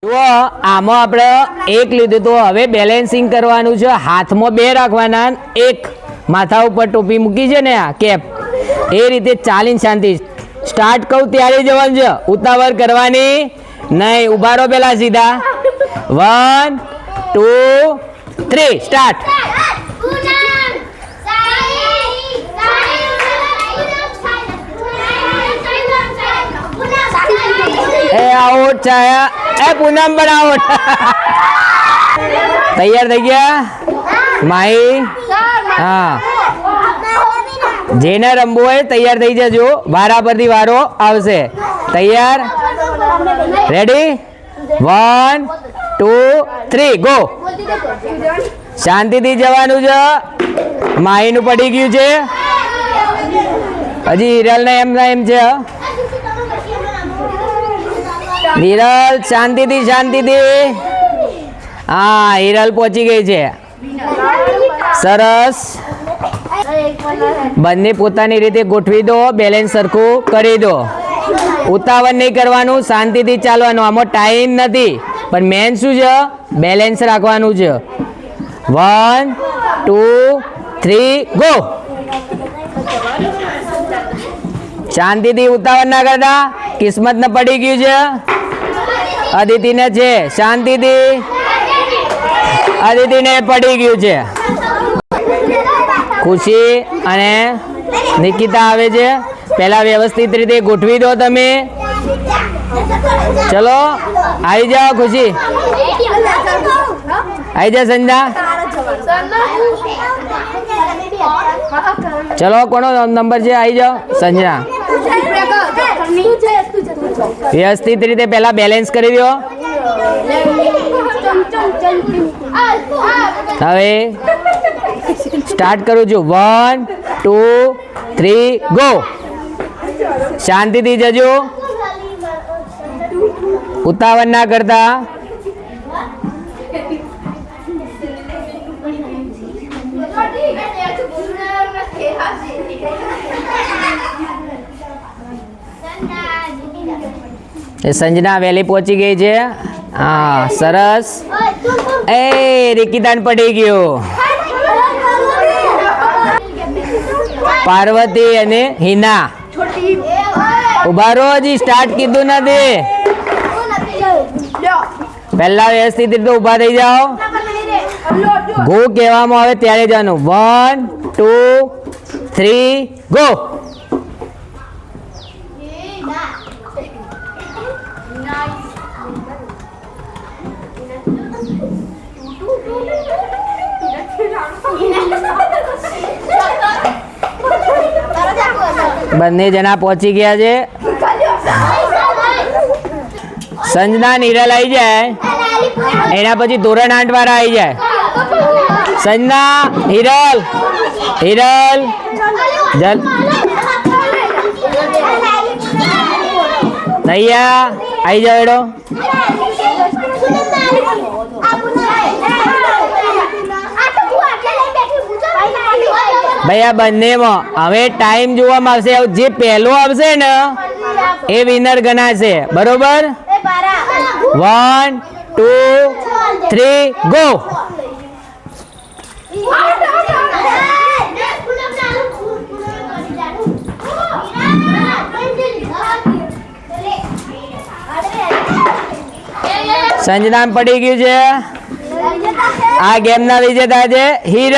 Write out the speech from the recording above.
જુઓ આમાં આપણે એક લીધું તો હવે બેલેન્સિંગ કરવાનું છે. હાથમાં બે રાખવાના, એક માથા ઉપર ટોપી મૂકી છે ને આ કેપ, એ રીતે ચાલીને શાંતિ. સ્ટાર્ટ કહું ત્યારે જવાનું છે, ઉતાવળ કરવાની નહીં. ઉભા રહો પેલા સીધા. 1 2 3 સ્ટાર્ટ. એ આઉટ છાયા. એ પૂનમ પણ આઉટ. તૈયાર થઈ ગયા માહી? હા, જેને રમવું હોય તૈયાર થઈ જજો, વારા પરથી વારો આવશે. તૈયાર? રેડી? 1 2 3 ગો. શાંતિથી જવાનું છે. માહીનું પડી ગયું છે, હજી હિરલ ને એમ છે. હિરલ શાંતિથી શાંતિથી. હા, હિરલ પહોંચી ગઈ છે. સરસ. બંને પોતાની રીતે ગોઠવી દો, બેલેન્સ સરખું કરી દો. ઉતાવળ નહીં કરવાનું, શાંતિથી ચાલવાનું. આમાં ટાઈમ નથી, પણ મેન શું છે? બેલેન્સ રાખવાનું છે. 1 2 3 ગો. શાંતિથી, ઉતાવળ ના કરતા. કિસ્મત ને પડી ગયું છે, અદિતિને છે. શાંતિથી. અદિતિને પડી ગયું છે. ખુશી અને નિકિતા આવે છે. પહેલા વ્યવસ્થિત રીતે ગોઠવી દો તમે. ચલો આવી જાઓ. ખુશી આવી જા. સંજના ચલો, કોનો નંબર છે? આવી જાઓ સંજના. વ્યવસ્થિત રીતે પહેલા બેલેન્સ કરી દો. હવે સ્ટાર્ટ કરું છું. 1 2 3 ગો. શાંતિથી જજો, ઉતાવળ ના કરતા. સંજના વહેલી પહોંચી ગઈ છે. હા, સરસ. એ રિકિતાન પડી ગયું. પાર્વતી અને હિના ઉભા રહો. હજી સ્ટાર્ટ કીધું નથી. પહેલા વ્યવસ્થિત રીતે ઉભા થઈ જાઓ. ગો કહેવામાં આવે ત્યારે જવાનું. 1 2 3 ગો. બંને જણા પહોંચી ગયા છે. સંજના નિરલ આવી જાય, એના પછી ધોરણ 8 વાળા આવી જાય. સંજના, હિરલ, હિરલ જલ નૈયા આવી જાવ. એડો ભાઈ, આ બંનેમાં હવે ટાઈમ જોવામાં આવશે. જે પહેલો આવશે ને એ વિનર ગણાશે. બરોબર? 1 2 3 ગો. સંજના પડી ગયું છે. આ ગેમના વિજેતા છે હિરલ.